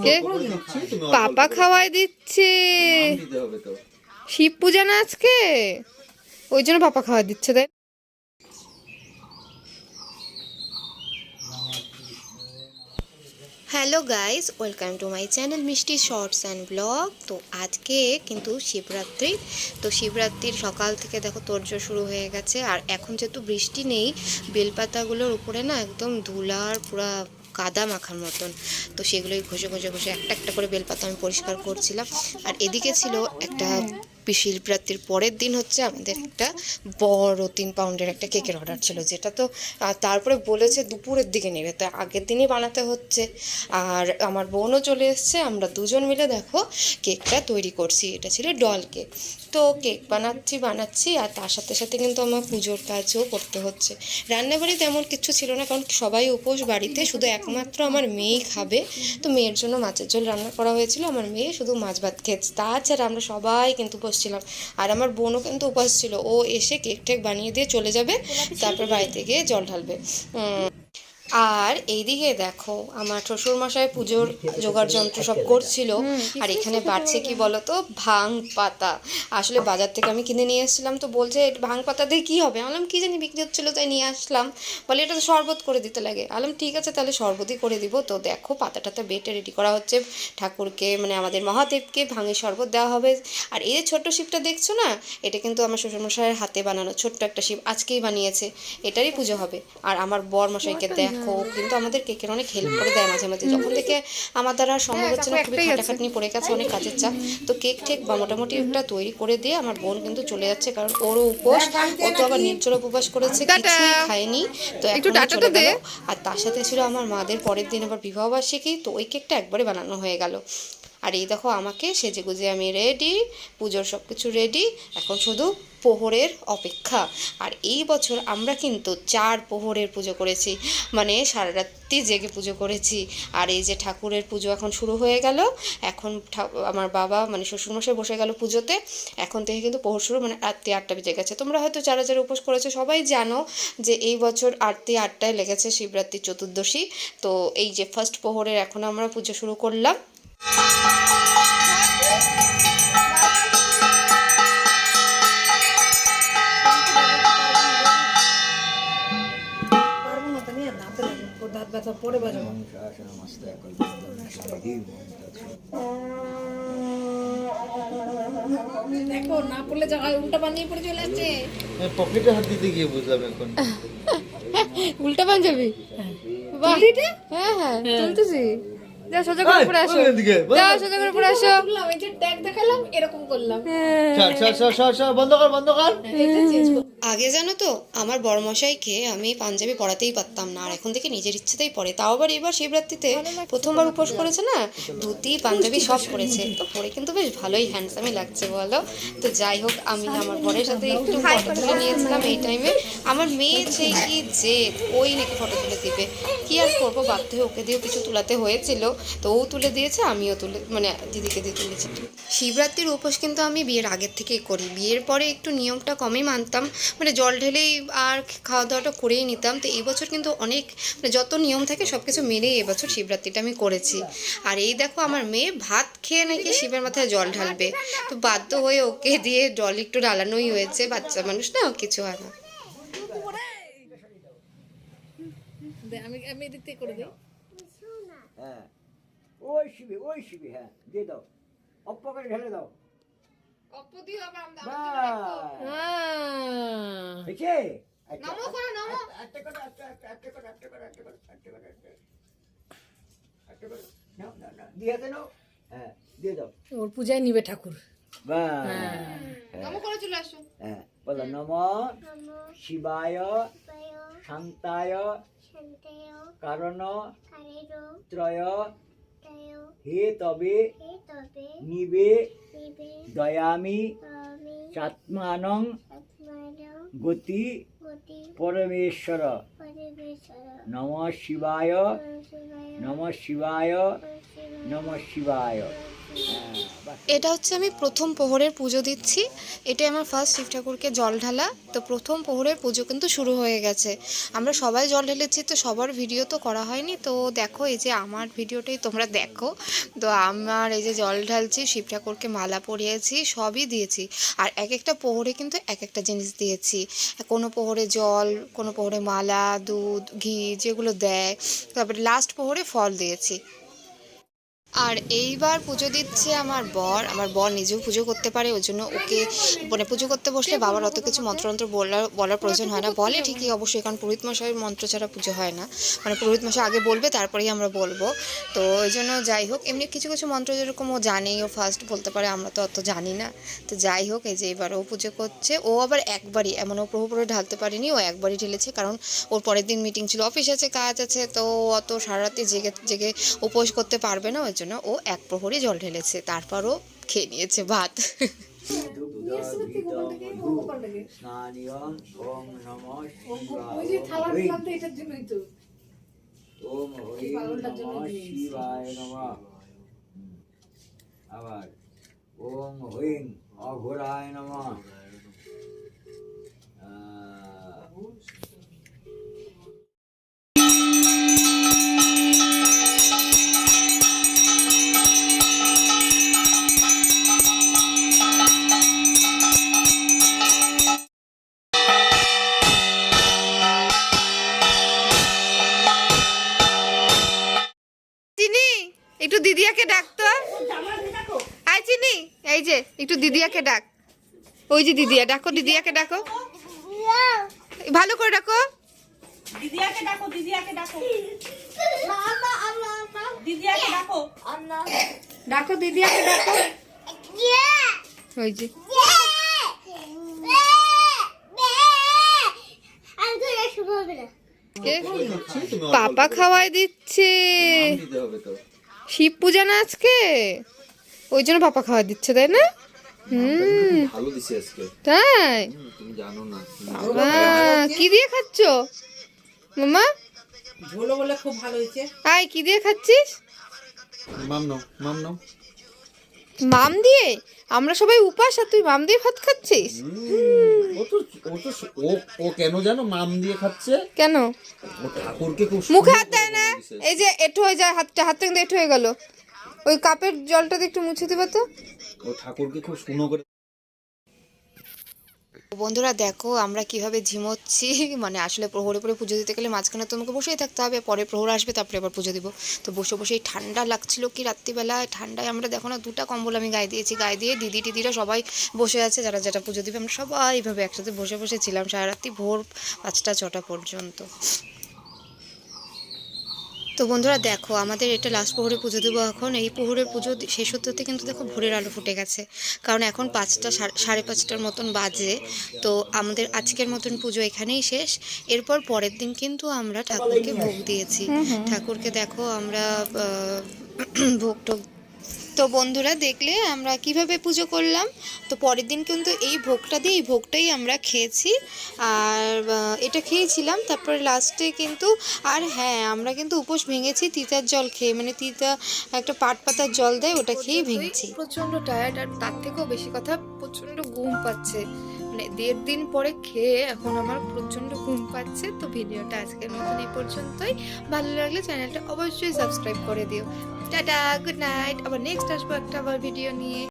আজকে পাপা খাওয়াই দিচ্ছে। শিব পূজা না আজকে, ওই জন্য পাপা খাওয়াই দিচ্ছে। তাই hello guys, welcome to my channel মিষ্টি শর্টস অ্যান্ড ব্লগ। তো আজকে কিন্তু শিবরাত্রি। তো শিবরাত্রির সকাল থেকে দেখো তোড়জোড় শুরু হয়ে গেছে। আর এখন যেহেতু বৃষ্টি নেই, বেলপাতাগুলোর উপরে না একদম ধুলার পুরা কাদা মাখার মতন। তো সেগুলোই ঘষে ঘষে ঘষে একটা একটা করে বেলপাতা আমি পরিষ্কার করছিলাম। আর এদিকে ছিল একটা শিবরাত্রির পরের দিন হচ্ছে আমাদের একটা বড় 3 পাউন্ডের একটা কেকের অর্ডার ছিল, যেটা তো তারপরে বলেছে দুপুরের দিকে নেবে, তো আগের দিনই বানাতে হচ্ছে। আর আমার বোনও চলে এসছে, আমরা দুজন মিলে দেখো কেকটা তৈরি করছি। এটা ছিল ডল কেক। তো কেক বানাচ্ছি আর তার সাথে সাথে কিন্তু আমার পুজোর কাজও করতে হচ্ছে। রান্নাবাড়ি তেমন কিছু ছিল না, কারণ সবাই উপোস বাড়িতে, শুধু একমাত্র আমার মেয়েই খাবে। তো মেয়ের জন্য মাছের ঝোল রান্না করা হয়েছিল, আমার মেয়ে শুধু মাছ ভাত খেয়েছে। তাছাড়া আমরা সবাই কিন্তু উপোস ছিলাম। আর আমার বোনও কিন্তু উপাস ছিল, ও এসে কেক টেক বানিয়ে দিয়ে চলে যাবে, তারপর বাড়িতে গিয়ে জল ঢালবে। আর এইদিকে দেখো আমার শ্বশুরমশাই পুজোর জোগাড় যন্ত্র সব করছিল। আর এখানে বাড়ছে কি বলতো, ভাং পাতা। আসলে বাজার থেকে আমি কিনে নিয়ে এসেছিলাম, তো বলছে ভাং পাতা দিয়ে কী হবে। আমি বললাম কী জানি বিক্রি হচ্ছিলো, তাই নিয়ে আসলাম। বলে এটা তো শরবত করে দিতে লাগে। বললাম ঠিক আছে তাহলে শরবতই করে দিব। তো দেখো পাতা টাতা বেটে রেডি করা হচ্ছে। ঠাকুরকে মানে আমাদের মহাদেবকে ভাঙের শরবত দেওয়া হবে। আর এই যে ছোট্ট শিবটা দেখছো না, এটা কিন্তু আমার শ্বশুরমশাইয়ের হাতে বানানো ছোট্ট একটা শিব, আজকেই বানিয়েছে। এটারই পুজো হবে। আর আমার বর মশাইকে দেখো কিন্তু আমাদের কেকের অনেক হেল্প করে দেয় মাঝে মাঝে, যখন থেকে আমার দ্বারা সম্ভব হচ্ছে না, খুবই খাটাখাটনি পড়ে গেছে, অনেক কাজের চাপ। তো কেক ঠেক বা মোটামুটি একটা তৈরি করে দিয়ে আমার বোন কিন্তু চলে যাচ্ছে, কারণ ওরও উপোস। ও তো আবার নির্জল উপবাস করেছে, কিছুই খায়নি। তো এখন চলে গেল। আর তার সাথে ছিল আমার মাদের পরের দিন আবার বিবাহবার্ষিকী, তো ওই কেকটা একবারে বানানো হয়ে গেল। আর এই দেখো আমাকে সেজে গুজে আমি রেডি, পুজোর সব কিছু রেডি, এখন শুধু প্রহরের অপেক্ষা। আর এই বছর আমরা কিন্তু 4 প্রহরের পুজো করেছি, মানে সারা রাত্রি জেগে পুজো করেছি। আর এই যে ঠাকুরের পুজো এখন শুরু হয়ে গেল। এখন আমার বাবা মানে শ্বশুরমশাই বসে গেল পুজোতে। এখন থেকে কিন্তু প্রহর শুরু, মানে রাত্রি 8টা বেজে গেছে। তোমরা হয়তো যারা যারা উপোস করেছো সবাই জানো যে এই বছর রাত্রি 8টায় লেগেছে শিবরাত্রি চতুর্দশী। তো এই যে ফার্স্ট প্রহরের এখন আমরা পুজো শুরু করলাম। দেখো না পড়লে জায়গায় উল্টা বানিয়ে পড়ে চলে যাচ্ছে। পকেটে হাত দিতে গিয়ে বুঝলাম এখন উল্টা পাঞ্জাবি। বাহ, হ্যাঁ হ্যাঁ তুলতেছি। যাও সোজা করে পড়ে আসো, যাও সোজা করে পড়ে আসো। ওই যে ট্যাগ দেখালাম এরকম করলাম। বন্ধ কর বন্ধ কর। আগে জানো তো আমার বড়মশাইকে আমি পাঞ্জাবি পরাতেই পারতাম না, আর এখন থেকে নিজের ইচ্ছেতেই পরে। তাও আবার এবার শিবরাত্রিতে প্রথমবার উপোস করেছে না, ধুতি পাঞ্জাবি সব পরেছে। তো পরে কিন্তু বেশ ভালোই হ্যান্ডসামই লাগছে বলো। তো যাই হোক, আমি আমার বরের সাথে একটু ফটো তুলে নিয়েছিলাম এই টাইমে। আমার মেয়ে সেই কি জেদ, ওই নাকি ফটো তুলে দিবে। কি আর করবো, বাধ্য হয়ে ওকে দিয়েও কিছু তুলাতে হয়েছিল। তো ও তুলে দিয়েছে, আমিও তুলে মানে দিদিকে দিয়ে তুলেছি। শিবরাত্রির উপোস কিন্তু আমি বিয়ের আগের থেকেই করি। বিয়ের পরে একটু নিয়মটা কমই মানতাম, মানে জল ঢেলেই আর খাওয়া দাওয়াটা করেই নিতাম। তো এই বছর কিন্তু অনেক মানে যত নিয়ম থাকে সব কিছু মেনেই এবছর শিবরাত্রিটা আমি করেছি। আর এই দেখো আমার মেয়ে ভাত খেয়ে নাকি শিবের মাথায় জল ঢালবে, তো বাধ্য হয়ে ওকে দিয়ে জল একটু ঢালানোই হয়েছে। বাচ্চা মানুষ না, কিছু হয় না। আমি আমি এদিকে করে দিই। হ্যাঁ ওই শিবি হ্যাঁ দিয়ে দাও, অপ্পকে ঢেলে দাও। ওর পূজায় নিবে ঠাকুর। বলো নম শিবায় শান্তায় কারণ ত্রয় হে তবে নিবে দয়ামি চাত্মানং গতি পরমেশ্বর। নমঃ শিবায় নমঃ শিবায় নমঃ শিবায়। বাস। এটা হচ্ছে আমি প্রথম প্রহরের পুজো দিচ্ছি। এটাই আমার ফার্স্ট শিব ঠাকুরকে জল ঢালা। তো প্রথম প্রহরের পুজো কিন্তু শুরু হয়ে গেছে। আমরা সবাই জল ঢেলেছি, তো সবার ভিডিও তো করা হয়নি। তো দেখো এই যে আমার ভিডিওটাই তোমরা দেখো। তো আমার এই যে জল ঢালছি, শিব ঠাকুরকে মালা পরিয়েছি, সবই দিয়েছি। আর এক একটা প্রহরে কিন্তু এক একটা জিনিস দিয়েছি। কোনো প্রহরে জল, কোনো প্রহরে মালা, দুধ, ঘি যেগুলো দেয়। তারপরে লাস্ট প্রহরে ফল দিয়েছি। আর এইবার পুজো দিচ্ছে আমার বর নিজেও পুজো করতে পারে, ওই জন্য ওকে মানে পুজো করতে বসলে বাবার অত কিছু মন্ত্রতন্ত্র বলার প্রয়োজন হয় না। বলে ঠিকই অবশ্যই, কারণ পুরোহিত মশাইয়ের মন্ত্র ছাড়া পুজো হয় না। মানে পুরোহিত মশাই আগে বলবে, তারপরেই আমরা বলবো। তো ওই জন্য যাই হোক, এমনি কিছু কিছু মন্ত্র যেরকম ও জানেই, ও ফার্স্ট বলতে পারে, আমরা তো অত জানি না। তো যাই হোক, এই যে এবার ও পুজো করছে। ও আবার একবারই, এমন ও প্রভু ঢালতে পারেনি, ও একবারই ঢেলেছে, কারণ ওর পরের দিন মিটিং ছিল, অফিস আছে, কাজ আছে। তো অত সারা রাতে জেগে জেগে উপোস করতে পারবে না, ওই জন্য ও এক প্রহরই জল ঢেলেছে। তারপরও খেয়ে নিয়েছে ভাত। স্নানিয়ং ওম নমঃ ওই যে থালা শিবায় দিলাম তো এটার জন্যই তো। ওম হরিং নমঃ শিবায় নমঃ। আবার ওম হরিং অঘোরায় নমঃ। চিনি, একটু দিদিয়াকে ডাক তো। আয় চিনি, এই যে একটু দিদিয়াকে ডাক। ওই যে দিদিয়া, ডাকো দিদিয়াকে, ডাকো ভালো করে, ডাকো। দিদিয়াকে ডাকো, দিদিয়াকে ডাকো, দিদিয়াকে ডাকো। ডাকো দিদিয়াকে ডাকো। ওই যে পাপা খাওয়াই দিচ্ছে। দিতে হবে তো। শিব পূজা না আজকে, ওই জন্য পাপা খাওয়াই দিচ্ছে, তাই না? ভালো দিছে আজকে। তাই তুমি জানো না। বাবা, কি দিয়ে খাচ্ছ মামা? ঝোলো বলে খুব ভালো হয়েছে। আয়, কি দিয়ে খাচ্ছিস? মাম নাও, মাম নাও। মাম দিয়ে? আমরা সবাই উপাস, আর তুই মাম দিয়ে ভাত খাচ্ছিস? ও তো ও কেন জানো মাম দিয়ে খাচ্ছে? কেন? ও ঠাকুরকে খুব মুখে সুন্দর হাত দেয় করে না। বলে দিছে। এই যে এঁটো হয়ে যায়, হাতটা কিন্তু এঁটো হয়ে গেল। ওই কাপের জলটা দিয়ে একটু মুছে দিবা তো। ও ঠাকুরকে খুব সুন্দর করে। বন্ধুরা দেখো আমরা কিভাবে ঝিমোচ্ছি। মানে আসলে প্রহরে পরে পুজো দিতে গেলে মাঝখানে তোমাকে বসেই থাকতে হবে, পরে প্রহর আসবে, তারপরে আবার পুজো দিব। তো বসে বসেই ঠান্ডা লাগছিল কি রাত্রিবেলায়, ঠান্ডায় আমরা দেখো না 2টা কম্বল আমি গায়ে দিয়েছি। গায়ে দিয়ে দিদি টিদিরা সবাই বসে আছে, যারা যেটা পুজো দিবে। আমরা সবাই এইভাবে একসাথে বসে বসে ছিলাম সারা রাত্রি, ভোর 5টা 6টা পর্যন্ত। তো বন্ধুরা দেখো, আমাদের এটা লাস্ট প্রহরে পুজো দেবো এখন। এই প্রহরের পুজো শেষ হতে হতে কিন্তু দেখো ভোরের আলো ফুটে গেছে, কারণ এখন 5টা 5:30টার মতন বাজে। তো আমাদের আজকের মতন পুজো এখানেই শেষ। এরপর পরের দিন কিন্তু আমরা ঠাকুরকে ভোগ দিয়েছি। ঠাকুরকে দেখো আমরা ভোগ টোগ। তো বন্ধুরা দেখলে আমরা কিভাবে পুজো করলাম। তো পরের দিন কিন্তু এই ভোগটা দিয়ে, এই ভোগটাই আমরা খেয়েছি। আর এটা খেয়েছিলাম, তারপরে লাস্টে কিন্তু, আর হ্যাঁ আমরা কিন্তু উপোস ভেঙেছি তিতার জল খেয়ে, মানে তিতা একটা পাট পাতার জল দেয়, ওটা খেয়েই ভেঙেছি। প্রচণ্ড টায়ার্ড, আর তার থেকেও বেশি কথা প্রচণ্ড ঘুম পাচ্ছে। মানে 1.5 দিন পরে খেয়ে এখন আমার প্রচণ্ড ঘুম পাচ্ছে। তো ভিডিওটা আজকের মতন এই পর্যন্তই। ভালো লাগলে চ্যানেলটা অবশ্যই সাবস্ক্রাইব করে দিও। Tata, good night. আবার নেক্সট আসবো একটা আবার ভিডিও নিয়ে।